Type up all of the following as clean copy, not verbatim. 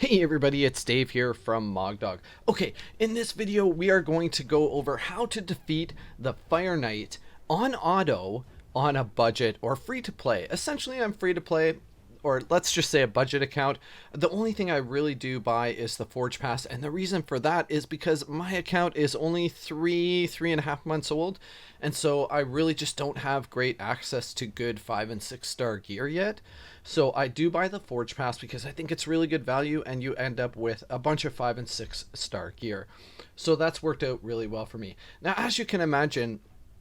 Hey everybody, it's Dave here from Mogdog. Okay, in this video we are going to go over how to defeat the Fire Knight on auto on a budget or free to play. Essentially I'm free to play, or let's just say a budget account. The only thing I really do buy is the Forge Pass, and the reason for that is because my account is only three and a half months old, and so I really just don't have great access to good 5 and 6 star gear yet. So I do buy the Forge Pass because I think it's really good value, and you end up with a bunch of 5 and 6 star gear. So that's worked out really well for me. Now, as you can imagine,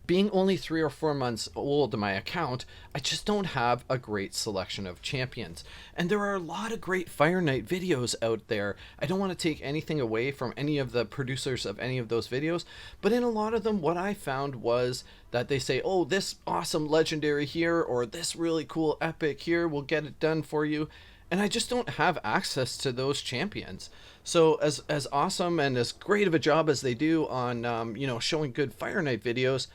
being only 3 or 4 months old in my account, I just don't have a great selection of champions. And there are a lot of great Fire Knight videos out there. I don't want to take anything away from any of the producers of any of those videos, but in a lot of them, what I found was that they say, oh, this awesome legendary here, or this really cool epic here will get it done for you. And I just don't have access to those champions. So as awesome and as great of a job as they do on showing good Fire Knight videos,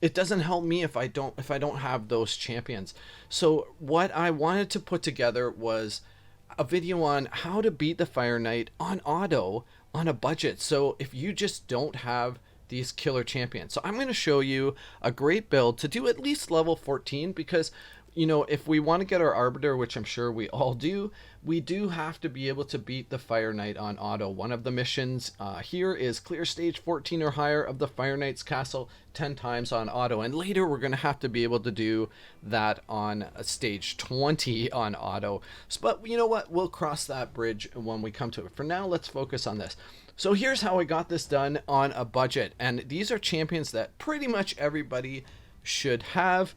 it doesn't help me if I don't have those champions. So what I wanted to put together was a video on how to beat the Fire Knight on auto on a budget. So if you just don't have these killer champions. So I'm going to show you a great build to do at least level 14, because if we want to get our Arbiter, which I'm sure we all do, we do have to be able to beat the Fire Knight on auto. One of the missions here is clear stage 14 or higher of the Fire Knight's castle 10 times on auto. And later we're going to have to be able to do that on stage 20 on auto. But you know what? We'll cross that bridge when we come to it. For now, let's focus on this. So here's how I got this done on a budget. And these are champions that pretty much everybody should have.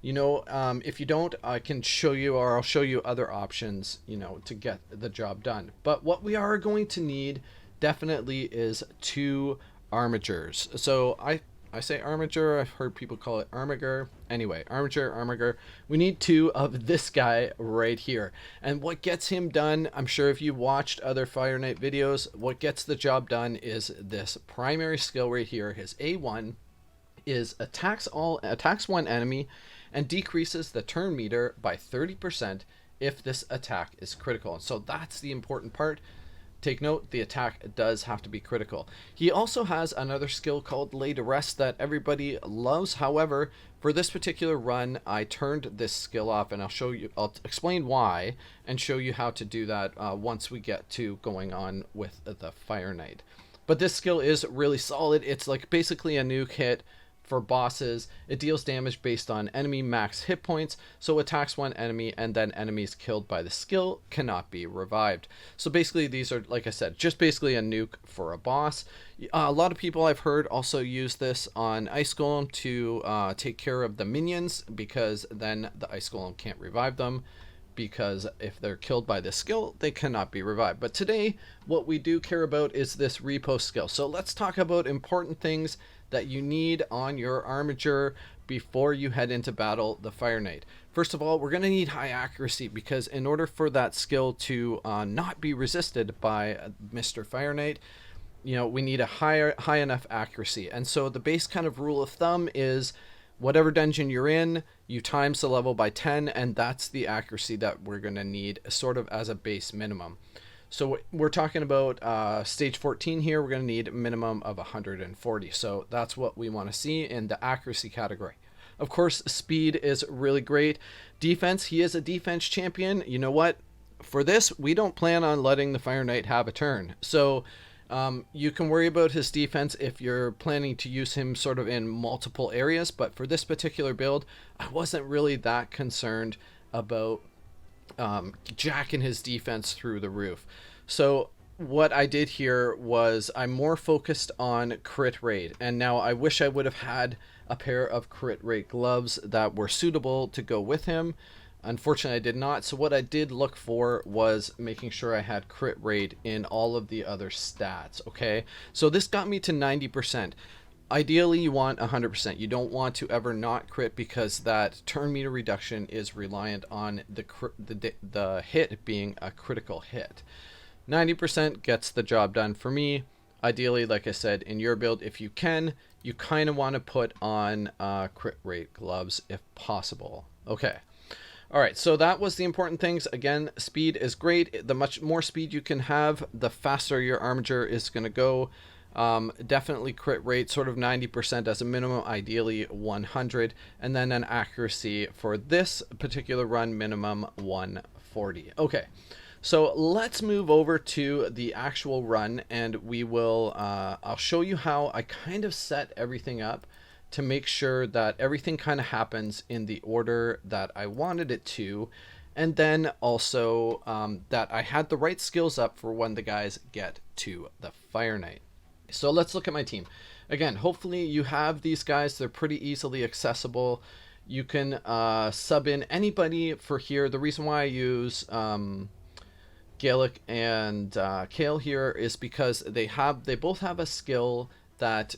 If you don't, I can show you, or I'll show you other options, to get the job done. But what we are going to need definitely is 2 armatures. So I say armature, I've heard people call it armiger. Anyway, armiger. We need 2 of this guy right here. And what gets him done, I'm sure if you watched other Fire Knight videos, what gets the job done is this primary skill right here. His A1 is attacks one enemy and decreases the turn meter by 30% if this attack is critical. So that's the important part. Take note, the attack does have to be critical. He also has another skill called Lay to Rest that everybody loves. However, for this particular run, I turned this skill off, and I'll explain why and show you how to do that once we get to going on with the Fire Knight. But this skill is really solid. It's like basically a nuke hit for bosses. It deals damage based on enemy max hit points, so attacks one enemy, and then enemies killed by the skill cannot be revived. So basically these are, like I said, just basically a nuke for a boss. A lot of people I've heard also use this on Ice Golem to take care of the minions, because then the Ice Golem can't revive them, because if they're killed by this skill, they cannot be revived. But today, what we do care about is this repost skill. So let's talk about important things that you need on your armature before you head into battle the Fire Knight. First of all, we're going to need high accuracy, because in order for that skill to not be resisted by Mr. Fire Knight, we need a high enough accuracy. And so the base kind of rule of thumb is whatever dungeon you're in, you times the level by 10, and that's the accuracy that we're going to need sort of as a base minimum. So we're talking about stage 14 here. We're going to need a minimum of 140. So that's what we want to see in the accuracy category. Of course, speed is really great. Defense, he is a defense champion. You know what? For this, we don't plan on letting the Fire Knight have a turn. So you can worry about his defense if you're planning to use him sort of in multiple areas. But for this particular build, I wasn't really that concerned about jacking his defense through the roof. So what I did here was I'm more focused on crit rate, and now I wish I would have had a pair of crit rate gloves that were suitable to go with him. Unfortunately, I did not. So what I did look for was making sure I had crit rate in all of the other stats. Okay, so this got me to 90%. Ideally, you want 100%. You don't want to ever not crit, because that turn meter reduction is reliant on the hit being a critical hit. 90% gets the job done for me. Ideally, like I said, in your build, if you can, you kind of want to put on crit rate gloves if possible. Okay. All right, so that was the important things. Again, speed is great. The much more speed you can have, the faster your armature is going to go. Definitely crit rate, sort of 90% as a minimum, ideally 100, and then an accuracy for this particular run, minimum 140. Okay, so let's move over to the actual run, and we will, I'll show you how I kind of set everything up to make sure that everything kind of happens in the order that I wanted it to. And then also that I had the right skills up for when the guys get to the Fire Knight. So let's look at my team. Again, hopefully you have these guys. They're pretty easily accessible. You can sub in anybody for here. The reason why I use Gaelic and Kale here is because they both have a skill that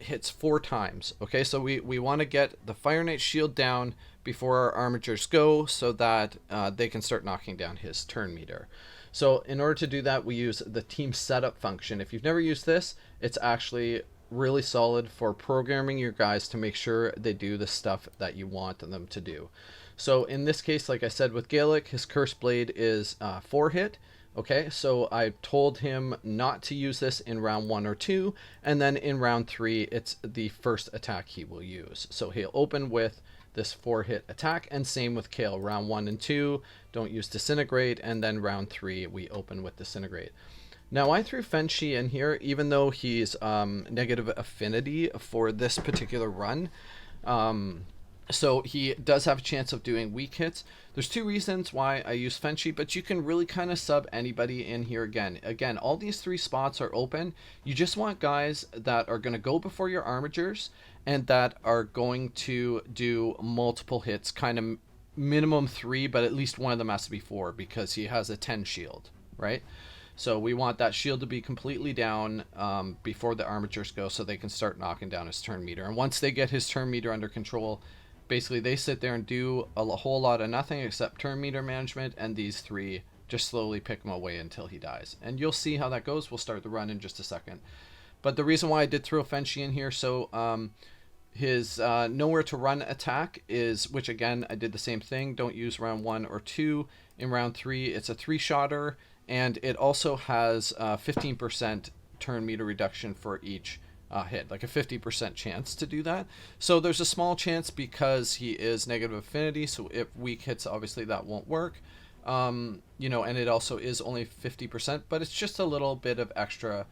hits 4 times. Okay, so we want to get the Fire Knight shield down before our armatures go, so that they can start knocking down his turn meter. So in order to do that, we use the team setup function. If you've never used this, it's actually really solid for programming your guys to make sure they do the stuff that you want them to do. So in this case, like I said with Gaelic, his Curse Blade is 4 hit. Okay, so I told him not to use this in round 1 or 2, and then in round 3, it's the first attack he will use. So he'll open with this 4-hit attack, and same with Kale. Round 1 and 2, don't use Disintegrate, and then round 3, we open with Disintegrate. Now I threw Fenshi in here, even though he's negative affinity for this particular run. So he does have a chance of doing weak hits. There's 2 reasons why I use Fenshi, but you can really kind of sub anybody in here again. Again, all these 3 spots are open. You just want guys that are going to go before your armatures and that are going to do multiple hits, kind of minimum 3, but at least one of them has to be 4 because he has a 10 shield, right? So we want that shield to be completely down before the armatures go so they can start knocking down his turn meter. And once they get his turn meter under control, basically they sit there and do a whole lot of nothing except turn meter management, and these 3 just slowly pick him away until he dies. And you'll see how that goes. We'll start the run in just a second. But the reason why I did throw Fenshi in here, so his nowhere to run attack is, which again I did the same thing, don't use round 1 or 2. In round 3 it's a 3-shotter, and it also has 15% turn meter reduction for each hit, like a 50% chance to do that. So there's a small chance because he is negative affinity, so if weak hits, obviously that won't work. You know, and it also is only 50%, but it's just a little bit of extra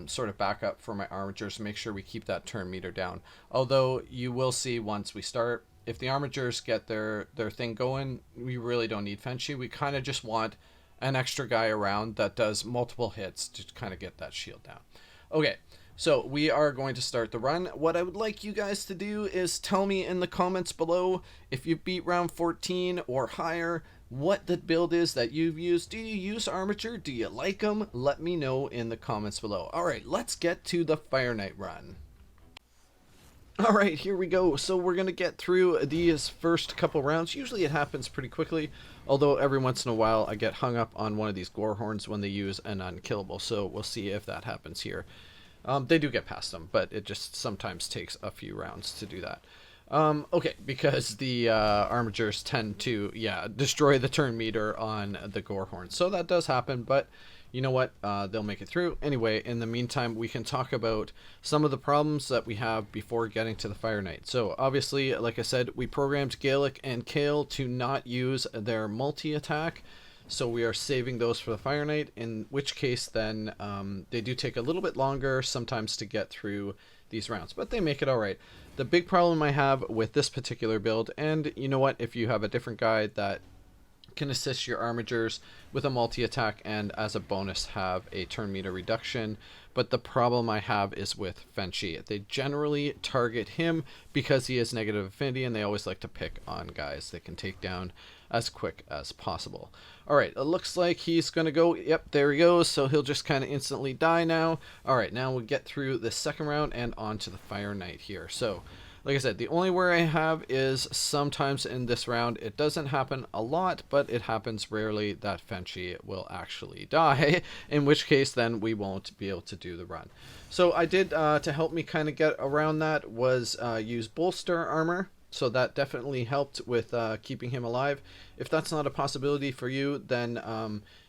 sort of backup for my armatures to make sure we keep that turn meter down. Although you will see once we start, if the armatures get their thing going, we really don't need Fenshi. We kind of just want an extra guy around that does multiple hits to kind of get that shield down. Okay, so we are going to start the run. What I would like you guys to do is tell me in the comments below if you beat round 14 or higher, what the build is that you've used. Do you use armature? Do you like them? Let me know in the comments below. All right, let's get to the Fire Knight run. All right, here we go. So we're going to get through these first couple rounds. Usually it happens pretty quickly, although every once in a while I get hung up on one of these gore horns when they use an unkillable. So we'll see if that happens here. They do get past them, but it just sometimes takes a few rounds to do that. Okay, because the armatures tend to, destroy the turn meter on the gore horn. So that does happen, but you know what? They'll make it through. Anyway, in the meantime, we can talk about some of the problems that we have before getting to the Fire Knight. So obviously, like I said, we programmed Gaelic and Kale to not use their multi-attack. So we are saving those for the Fire Knight, in which case then they do take a little bit longer sometimes to get through these rounds, but they make it all right. The big problem I have with this particular build, and you know what, if you have a different guy that can assist your armatures with a multi-attack and as a bonus have a turn meter reduction, but the problem I have is with Fenshi. They generally target him because he has negative affinity, and they always like to pick on guys they can take down as quick as possible. All right, it looks like he's going to go. Yep, there he goes. So he'll just kind of instantly die now. All right, now we'll get through the second round and on to the Fire Knight here. So, like I said, the only worry I have is sometimes in this round, it doesn't happen a lot, but it happens rarely that Fenshi will actually die, in which case then we won't be able to do the run. So I did, to help me kind of get around that, was use bolster armor. So that definitely helped with keeping him alive. If that's not a possibility for you, then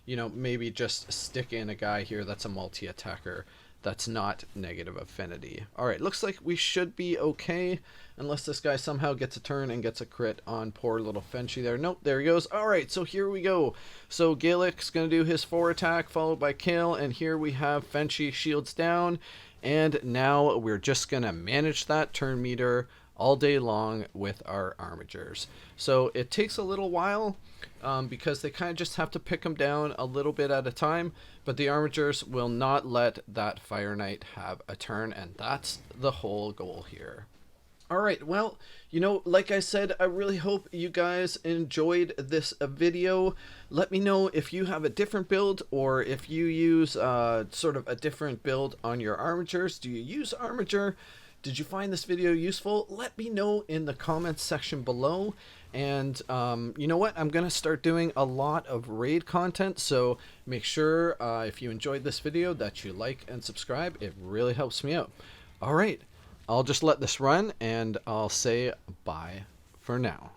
maybe just stick in a guy here that's a multi-attacker that's not negative affinity. All right, looks like we should be okay, unless this guy somehow gets a turn and gets a crit on poor little Fenchy there. Nope, there he goes. All right, so here we go. So Gaelic's going to do his 4 attack, followed by kill, and here we have Fenchy shields down, and now we're just going to manage that turn meter all day long with our armigers. So it takes a little while because they kind of just have to pick them down a little bit at a time, but the armigers will not let that Fire Knight have a turn, and that's the whole goal here. All right, well, like I said, I really hope you guys enjoyed this video. Let me know if you have a different build, or if you use sort of a different build on your armigers. Do you use armiger? Did you find this video useful? Let me know in the comments section below. And you know what? I'm going to start doing a lot of raid content, so make sure if you enjoyed this video that you like and subscribe. It really helps me out. All right, I'll just let this run, and I'll say bye for now.